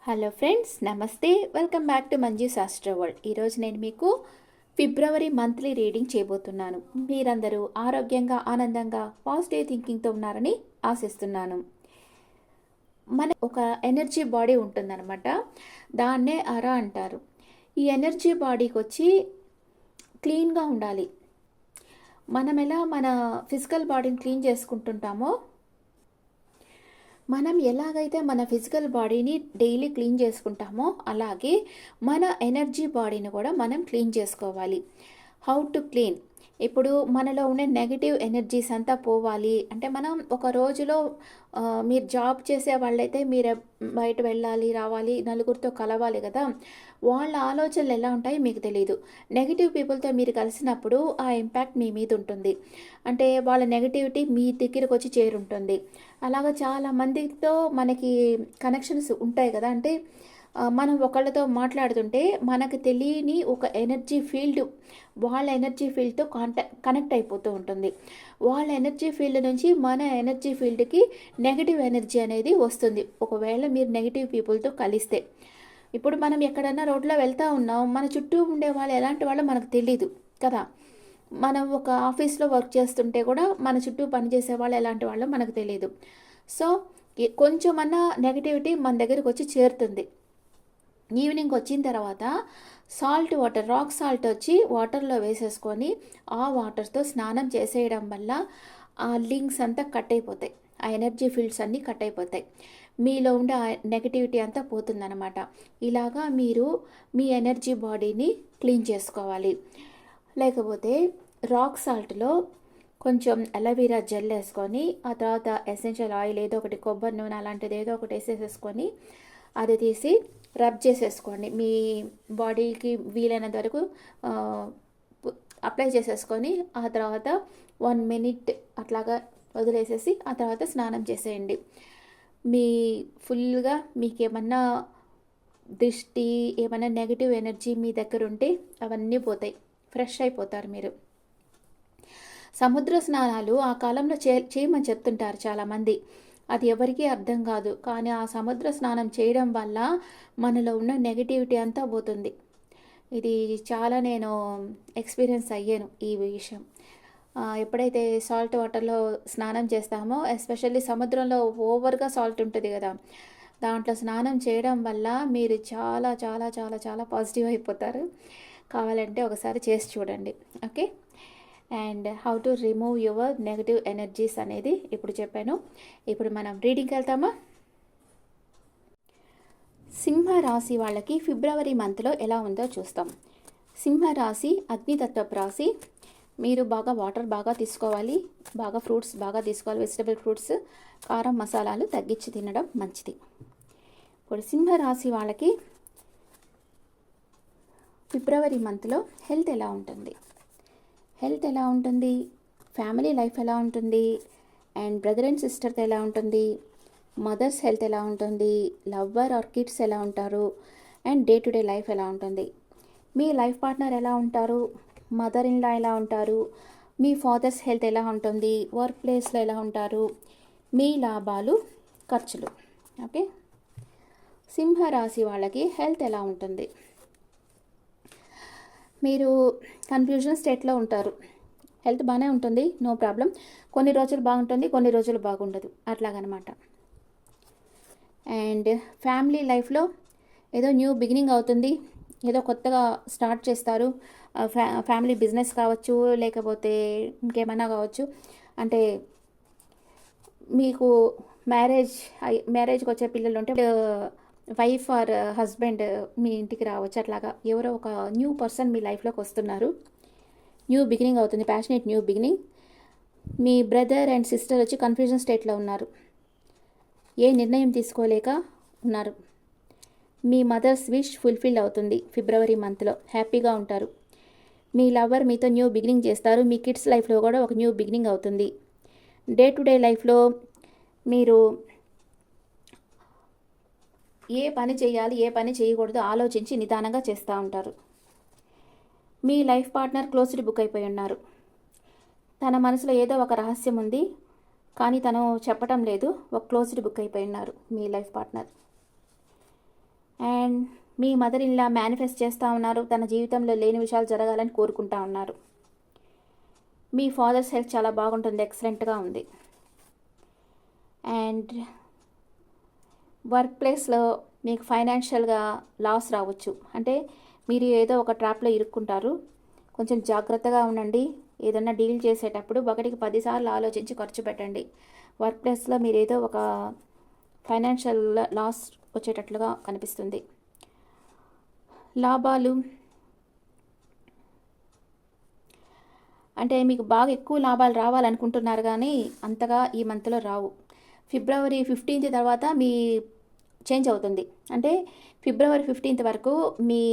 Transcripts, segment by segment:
Hello friends, నమస్తే. Welcome back to Manju శాస్త్ర world. ఈరోజు నేను మీకు ఫిబ్రవరి మంత్లీ రీడింగ్ చేయబోతున్నాను. మీరందరూ ఆరోగ్యంగా, ఆనందంగా, పాజిటివ్ థింకింగ్తో ఉన్నారని ఆశిస్తున్నాను. మన ఒక ఎనర్జీ బాడీ ఉంటుందన్నమాట. దాన్నే అరా అంటారు. ఈ ఎనర్జీ బాడీకి వచ్చి క్లీన్గా ఉండాలి. మనం ఎలా మన ఫిజికల్ బాడీని క్లీన్ చేసుకుంటుంటామో, మనం ఎలాగైతే మన ఫిజికల్ బాడీని డైలీ క్లీన్ చేసుకుంటామో అలాగే మన ఎనర్జీ బాడీని కూడా మనం క్లీన్ చేసుకోవాలి. How to clean? ఇప్పుడు మనలో ఉండే నెగిటివ్ ఎనర్జీస్ అంతా పోవాలి అంటే మనం ఒక రోజులో మీరు జాబ్ చేసే వాళ్ళైతే మీరు బయట వెళ్ళాలి, రావాలి, నలుగురితో కలవాలి కదా. వాళ్ళ ఆలోచనలు ఎలా ఉంటాయో మీకు తెలియదు. నెగిటివ్ పీపుల్తో మీరు కలిసినప్పుడు ఆ ఇంపాక్ట్ మీ మీద ఉంటుంది. అంటే వాళ్ళ నెగిటివిటీ మీ దగ్గరకు వచ్చి చేరుంటుంది. అలాగా చాలా మందితో మనకి కనెక్షన్స్ ఉంటాయి కదా. అంటే మనం ఒకళ్ళతో మాట్లాడుతుంటే మనకు తెలియని ఒక ఎనర్జీ ఫీల్డ్ వాళ్ళ ఎనర్జీ ఫీల్డ్తో కనెక్ట్ అయిపోతూ ఉంటుంది. వాళ్ళ ఎనర్జీ ఫీల్డ్ నుంచి మన ఎనర్జీ ఫీల్డ్కి నెగిటివ్ ఎనర్జీ అనేది వస్తుంది ఒకవేళ మీరు నెగిటివ్ పీపుల్తో కలిస్తే. ఇప్పుడు మనం ఎక్కడన్నా రోడ్లో వెళ్తూ ఉన్నాం, మన చుట్టూ ఉండే వాళ్ళు ఎలాంటి వాళ్ళో మనకు తెలీదు కదా. మనం ఒక ఆఫీస్లో వర్క్ చేస్తుంటే కూడా మన చుట్టూ పనిచేసే వాళ్ళు ఎలాంటి వాళ్ళో మనకు తెలియదు. సో కొంచెమన్నా నెగిటివిటీ మన దగ్గరికి వచ్చి చేరుతుంది. ఈవినింగ్ వచ్చిన తర్వాత సాల్ట్ వాటర్, రాక్ సాల్ట్ వచ్చి వాటర్లో వేసేసుకొని ఆ వాటర్తో స్నానం చేసేయడం వల్ల ఆ లింక్స్ అంతా కట్ అయిపోతాయి, ఆ ఎనర్జీ ఫీల్డ్స్ అన్నీ కట్ అయిపోతాయి, మీలో ఉండే ఆ నెగటివిటీ అంతా పోతుందన్నమాట. ఇలాగా మీరు మీ ఎనర్జీ బాడీని క్లీన్ చేసుకోవాలి. లేకపోతే రాక్ సాల్ట్లో కొంచెం అలోవెరా జెల్ వేసుకొని ఆ తర్వాత ఎసెన్షియల్ ఆయిల్ ఏదో ఒకటి, కొబ్బరి నూనె అలాంటిది ఏదో ఒకటి వేసేసేసుకొని అది తీసి రబ్ చేసేసుకోండి. మీ బాడీకి వీలైనంత వరకు అప్లై చేసేసుకొని ఆ తర్వాత 1 మినిట్ అట్లాగా వదిలేసేసి ఆ తర్వాత స్నానం చేసేయండి. మీ ఫుల్గా మీకు ఏమన్నా దృష్టి, ఏమన్నా నెగిటివ్ ఎనర్జీ మీ దగ్గర ఉంటే అవన్నీ పోతాయి, ఫ్రెష్ అయిపోతారు మీరు. సముద్ర స్నానాలు ఆ కాలంలో చేయమని చెప్తుంటారు చాలామంది. అది ఎవరికీ అర్థం కాదు, కానీ ఆ సముద్ర స్నానం చేయడం వల్ల మనలో ఉన్న నెగిటివిటీ అంతా పోతుంది. ఇది చాలా నేను ఎక్స్పీరియన్స్ అయ్యాను ఈ విషయం. ఎప్పుడైతే సాల్ట్ వాటర్లో స్నానం చేస్తామో, ఎస్పెషల్లీ సముద్రంలో ఓవర్గా సాల్ట్ ఉంటుంది కదా, దాంట్లో స్నానం చేయడం వల్ల మీరు చాలా చాలా చాలా చాలా పాజిటివ్ అయిపోతారు. కావాలంటే ఒకసారి చేసి చూడండి. Okay. And how to remove your negative energies అనేది ఇప్పుడు చెప్పాను. ఇప్పుడు మనం రీడింగ్కి వెళ్తామా? సింహరాశి వాళ్ళకి ఫిబ్రవరి మంత్లో ఎలా ఉందో చూస్తాం. సింహరాశి అగ్నితత్వపు రాశి. మీరు బాగా వాటర్ బాగా తీసుకోవాలి, బాగా ఫ్రూట్స్ బాగా తీసుకోవాలి, వెజిటబుల్ ఫ్రూట్స్, కారం మసాలాలు తగ్గించి తినడం మంచిది. ఇప్పుడు సింహరాశి వాళ్ళకి ఫిబ్రవరి మంత్లో హెల్త్ ఎలా ఉంటుంది? హెల్త్ ఎలా ఉంటుంది, ఫ్యామిలీ లైఫ్ ఎలా ఉంటుంది, అండ్ బ్రదర్ అండ్ సిస్టర్తో ఎలా ఉంటుంది, మదర్స్ హెల్త్ ఎలా ఉంటుంది, లవ్వర్ ఆర్ కిడ్స్ ఎలా ఉంటారు, and day to day life ఎలా ఉంటుంది, మీ లైఫ్ పార్ట్నర్ ఎలా ఉంటారు, మదర్ ఇన్ లా ఎలా ఉంటారు, మీ ఫాదర్స్ హెల్త్ ఎలా ఉంటుంది, వర్క్ ప్లేస్లో ఎలా ఉంటారు, మీ లాభాలు, ఖర్చులు. ఓకే. సింహరాశి వాళ్ళకి హెల్త్ ఎలా ఉంటుంది? మీరు కన్ఫ్యూజన్ స్టేట్లో ఉంటారు. హెల్త్ బాగానే ఉంటుంది, నో ప్రాబ్లం. కొన్ని రోజులు బాగుంటుంది, కొన్ని రోజులు బాగుండదు, అట్లాగనమాట. అండ్ ఫ్యామిలీ లైఫ్లో ఏదో న్యూ బిగినింగ్ అవుతుంది, ఏదో కొత్తగా స్టార్ట్ చేస్తారు. ఫ్యామిలీ బిజినెస్ కావచ్చు, లేకపోతే ఇంకేమైనా కావచ్చు. అంటే మీకు మ్యారేజ్కి వచ్చే పిల్లలు ఉంటే వైఫ్ ఆర్ హస్బెండ్ మీ ఇంటికి రావచ్చు. అట్లాగా ఎవరో ఒక న్యూ పర్సన్ మీ లైఫ్లోకి వస్తున్నారు, న్యూ బిగినింగ్ అవుతుంది, passionate new beginning. Me brother and sister వచ్చి కన్ఫ్యూజన్ స్టేట్లో ఉన్నారు, ఏ నిర్ణయం తీసుకోలేక ఉన్నారు. మీ మదర్స్ విష్ ఫుల్ఫిల్ అవుతుంది ఫిబ్రవరి మంత్లో, హ్యాపీగా ఉంటారు. మీ లవర్ మీతో న్యూ బిగినింగ్ చేస్తారు. మీ కిడ్స్ లైఫ్లో కూడా ఒక న్యూ బిగినింగ్ అవుతుంది. డే టు డే లైఫ్లో మీరు ఏ పని చేయాలి, ఏ పని చేయకూడదు ఆలోచించి నిదానంగా చేస్తూ ఉంటారు. మీ లైఫ్ పార్ట్నర్ క్లోజ్డ్ బుక్ అయిపోయి ఉన్నారు. తన మనసులో ఏదో ఒక రహస్యం ఉంది, కానీ తను చెప్పటం లేదు. ఒక క్లోజ్డ్ బుక్ అయిపోయి ఉన్నారు మీ లైఫ్ పార్ట్నర్. అండ్ మీ మదర్ ఇన్లా మేనిఫెస్ట్ చేస్తూ ఉన్నారు, తన జీవితంలో లేని విషయాలు జరగాలని కోరుకుంటా ఉన్నారు. మీ ఫాదర్స్ హెల్త్ చాలా బాగుంటుంది, ఎక్సలెంట్గా ఉంది. అండ్ వర్క్ ప్లేస్లో మీకు ఫైనాన్షియల్గా లాస్ రావచ్చు, అంటే మీరు ఏదో ఒక ట్రాప్లో ఇరుక్కుంటారు. కొంచెం జాగ్రత్తగా ఉండండి. ఏదన్నా డీల్ చేసేటప్పుడు ఒకటికి 10 సార్లు ఆలోచించి ఖర్చు పెట్టండి. వర్క్ ప్లేస్లో మీరు ఏదో ఒక ఫైనాన్షియల్ లాస్ వచ్చేటట్లుగా కనిపిస్తుంది. లాభాలు అంటే మీకు బాగా ఎక్కువ లాభాలు రావాలనుకుంటున్నారు, కానీ అంతగా ఈ మంత్లో రావు. ఫిబ్రవరి 15th తర్వాత మీ చేంజ్ అవుతుంది. అంటే ఫిబ్రవరి 15th వరకు మీ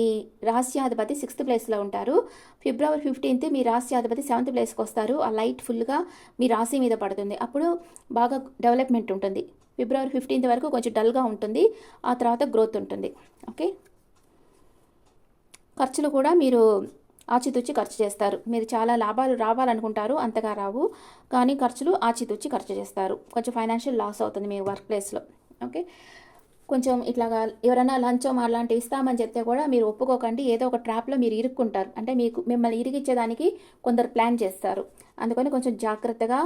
రాస్యాధిపతి 6th ప్లేస్లో ఉంటారు. ఫిబ్రవరి 15th మీ రాస్యాధిపతి 7th ప్లేస్కి వస్తారు. ఆ లైట్ ఫుల్గా మీ రాశి మీద పడుతుంది. అప్పుడు బాగా డెవలప్మెంట్ ఉంటుంది. ఫిబ్రవరి 15th వరకు కొంచెం డల్గా ఉంటుంది, ఆ తర్వాత గ్రోత్ ఉంటుంది. ఓకే, ఖర్చులు కూడా మీరు ఆచితూచి ఖర్చు చేస్తారు. మీరు చాలా లాభాలు రావాలనుకుంటారు, అంతగా రావు, కానీ ఖర్చులు ఆచితూచి ఖర్చు చేస్తారు. కొంచెం ఫైనాన్షియల్ లాస్ అవుతుంది మీ వర్క్ ప్లేస్లో. ఓకే, కొంచెం ఇట్లాగా ఎవరైనా లంచం అలాంటివి ఇస్తామని చెప్తే కూడా మీరు ఒప్పుకోకండి. ఏదో ఒక ట్రాప్లో మీరు ఇరుక్కుంటారు. అంటే మిమ్మల్ని ఇరిగించేదానికి కొందరు ప్లాన్ చేస్తారు. అందుకని కొంచెం జాగ్రత్తగా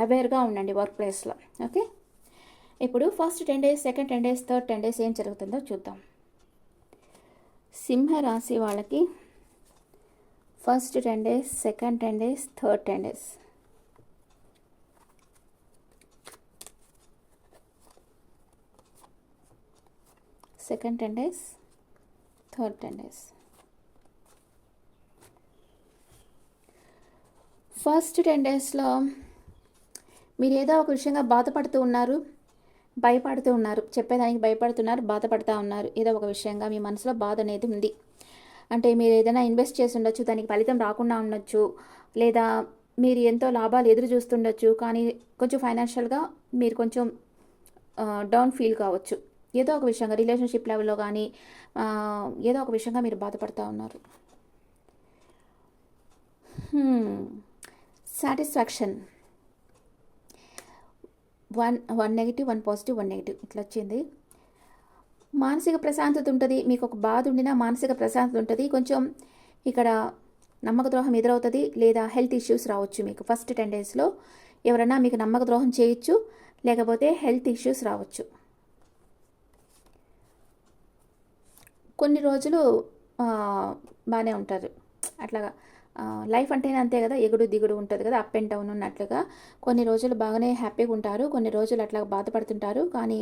అవేర్గా ఉండండి వర్క్ ప్లేస్లో. ఓకే, ఇప్పుడు first 10 days, second 10 days, third 10 days ఏం జరుగుతుందో చూద్దాం. సింహరాశి వాళ్ళకి first 10 days, second 10 days, third 10 days. Second 10 days, third 10 days. First 10 daysలో మీరు ఏదో ఒక విషయంగా బాధపడుతూ ఉన్నారు, భయపడుతూ ఉన్నారు, చెప్పేదానికి భయపడుతున్నారు, బాధపడుతూ ఉన్నారు. ఏదో ఒక విషయంగా మీ మనసులో బాధ అనేది ఉంది. అంటే మీరు ఏదైనా ఇన్వెస్ట్ చేసి ఉండొచ్చు, దానికి ఫలితం రాకుండా ఉండొచ్చు, లేదా మీరు ఎంతో లాభాలు ఎదురు చూస్తుండొచ్చు, కానీ కొంచెం ఫైనాన్షియల్గా మీరు కొంచెం డౌన్ ఫీల్ కావచ్చు. ఏదో ఒక విషయంగా రిలేషన్షిప్ లెవెల్లో కానీ ఏదో ఒక విషయంగా మీరు బాధపడుతూ ఉన్నారు. Satisfaction, one negative, one positive, one negative ఇట్లా వచ్చింది. మానసిక ప్రశాంతత ఉంటుంది. మీకు ఒక బాధ ఉండినా మానసిక ప్రశాంతత ఉంటుంది. కొంచెం ఇక్కడ నమ్మక ద్రోహం ఎదురవుతుంది, లేదా హెల్త్ ఇష్యూస్ రావచ్చు. మీకు ఫస్ట్ 10 daysలో ఎవరైనా మీకు నమ్మక ద్రోహం చేయొచ్చు, లేకపోతే హెల్త్ ఇష్యూస్ రావచ్చు. కొన్ని రోజులు బాగానే ఉంటారు. అట్లాగా లైఫ్ అంటేనే అంతే కదా, ఎగుడు దిగుడు ఉంటుంది కదా, అప్ అండ్ డౌన్ ఉన్నట్లుగా. కొన్ని రోజులు బాగానే హ్యాపీగా ఉంటారు, కొన్ని రోజులు అట్లా బాధపడుతుంటారు, కానీ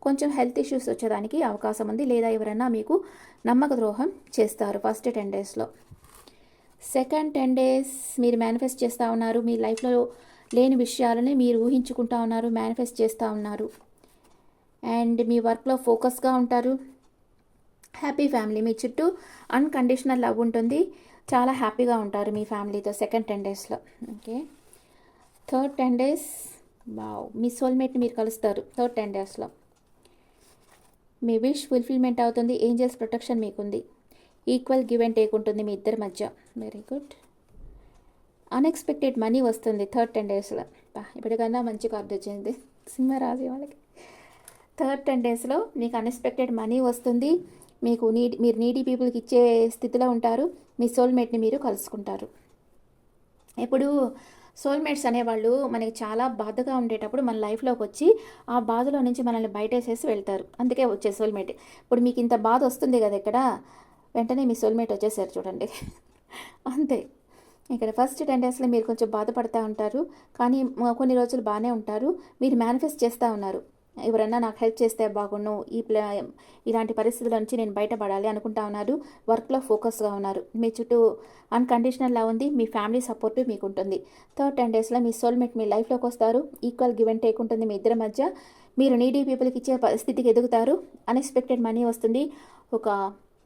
కొంచెం హెల్త్ ఇష్యూస్ వచ్చేదానికి అవకాశం ఉంది, లేదా ఎవరైనా మీకు నమ్మక ద్రోహం చేస్తారు ఫస్ట్ 10 daysలో. సెకండ్ 10 days మీరు మేనిఫెస్ట్ చేస్తూ ఉన్నారు. మీ లైఫ్లో లేని విషయాలని మీరు ఊహించుకుంటూ ఉన్నారు, మేనిఫెస్ట్ చేస్తూ ఉన్నారు. అండ్ మీ వర్క్లో ఫోకస్గా ఉంటారు. హ్యాపీ ఫ్యామిలీ, మీ చుట్టూ అన్కండిషనల్ లవ్ ఉంటుంది, చాలా హ్యాపీగా ఉంటారు మీ ఫ్యామిలీతో సెకండ్ 10 daysలో. ఓకే, థర్డ్ 10 days మీ సోల్మేట్ని మీరు కలుస్తారు. థర్డ్ 10 daysలో మీ విష్ ఫుల్ఫిల్మెంట్ అవుతుంది, ఏంజల్స్ ప్రొటెక్షన్ మీకుంది, ఈక్వల్ గివ్ అండ్ టేక్ ఉంటుంది మీ ఇద్దరి మధ్య. Very good. అన్ఎక్స్పెక్టెడ్ మనీ వస్తుంది థర్డ్ 10 daysలో. ఇప్పటికన్నా మంచి కార్డు వచ్చింది సింహరాశి వాళ్ళకి. థర్డ్ 10 daysలో మీకు అన్ఎక్స్పెక్టెడ్ మనీ వస్తుంది. మీరు నీడీ పీపుల్కి ఇచ్చే స్థితిలో ఉంటారు. మీ సోల్మేట్ని మీరు కలుసుకుంటారు. ఇప్పుడు సోల్మేట్స్ అనేవాళ్ళు మనకి చాలా బాధగా ఉండేటప్పుడు మన లైఫ్లోకి వచ్చి ఆ బాధలో నుంచి మనల్ని బయటేసేసి వెళ్తారు. అందుకే వచ్చే సోల్మేట్. ఇప్పుడు మీకు ఇంత బాధ వస్తుంది కదా, ఇక్కడ వెంటనే మీ సోల్మేట్ వచ్చేసారు చూడండి. అంతే. ఇక్కడ ఫస్ట్ 10 daysలో మీరు కొంచెం బాధపడుతూ ఉంటారు, కానీ కొన్ని రోజులు బాగానే ఉంటారు. మీరు మేనిఫెస్ట్ చేస్తూ ఉన్నారు, ఎవరన్నా నాకు హెల్ప్ చేస్తే బాగుండు, ఇలాంటి పరిస్థితుల నుంచి నేను బయటపడాలి అనుకుంటా ఉన్నారు. వర్క్లో ఫోకస్గా ఉన్నారు. మీ చుట్టూ అన్కండిషనల్ లవ్ ఉంది, మీ ఫ్యామిలీ సపోర్ట్ మీకు ఉంటుంది. థర్డ్ 10 daysలో మీ సోల్మేట్ మీ లైఫ్లోకి వస్తారు. ఈక్వల్ గివ్ అండ్ టేక్ ఉంటుంది మీ ఇద్దరి మధ్య. మీరు నీడీ పీపుల్కి ఇచ్చే స్థితికి ఎదుగుతారు. అన్ఎక్స్పెక్టెడ్ మనీ వస్తుంది. ఒక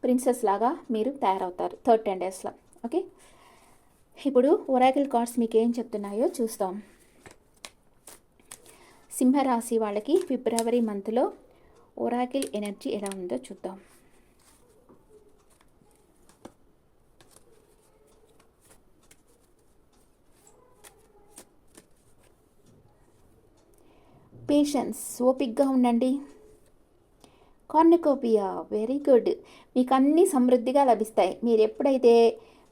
ప్రిన్సెస్ లాగా మీరు తయారవుతారు థర్డ్ 10 daysలో. ఓకే, ఇప్పుడు ఒరాకిల్ కార్డ్స్ మీకు ఏం చెప్తున్నాయో చూస్తాం. సింహరాశి వాళ్ళకి ఫిబ్రవరి మంత్లో ఒరాకిల్ ఎనర్జీ ఎలా ఉందో చూద్దాం. పేషెన్స్, ఓపిక్గా ఉండండి. కార్నికోపియా, వెరీ గుడ్. మీకు అన్నీ సమృద్ధిగా లభిస్తాయి. మీరు ఎప్పుడైతే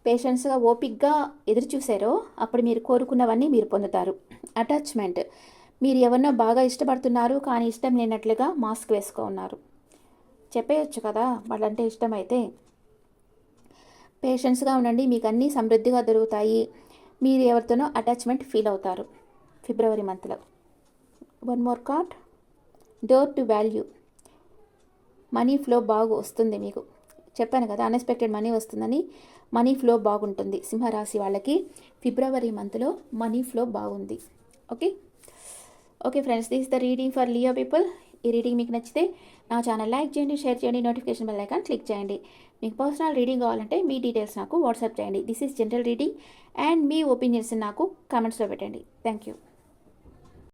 పేషెన్స్గా ఓపిక్గా ఎదురు చూసారో అప్పుడు మీరు కోరుకున్నవన్నీ మీరు పొందుతారు. అటాచ్మెంట్, మీరు ఎవరినో బాగా ఇష్టపడుతున్నారు కానీ ఇష్టం లేనట్లుగా మాస్క్ వేసుకో ఉన్నారు. చెప్పేయచ్చు కదా వాళ్ళంటే ఇష్టమైతే. పేషెన్స్గా ఉండండి, మీకు అన్నీ సమృద్ధిగా దొరుకుతాయి. మీరు ఎవరితోనో అటాచ్మెంట్ ఫీల్ అవుతారు ఫిబ్రవరి మంత్లో. One more card, door to value. Money flow బాగా వస్తుంది మీకు. చెప్పాను కదా అన్ఎక్స్పెక్టెడ్ మనీ వస్తుందని. మనీ ఫ్లో బాగుంటుంది సింహరాశి వాళ్ళకి. ఫిబ్రవరి మంత్లో మనీ ఫ్లో బాగుంది. Okay okay friends, this is the reading for Leo people. ఈ రీడింగ్ మీకు నచ్చితే నా ఛానల్ లైక్ చేయండి, షేర్ చేయండి, నోటిఫికేషన్ బెల్ ఐకాన్ క్లిక్ చేయండి. మీకు పర్సనల్ రీడింగ్ కావాలంటే మీ డీటెయిల్స్ నాకు వాట్సాప్ చేయండి. This is general reading and me opinions నాకు కామెంట్స్లో పెట్టండి. Thank you.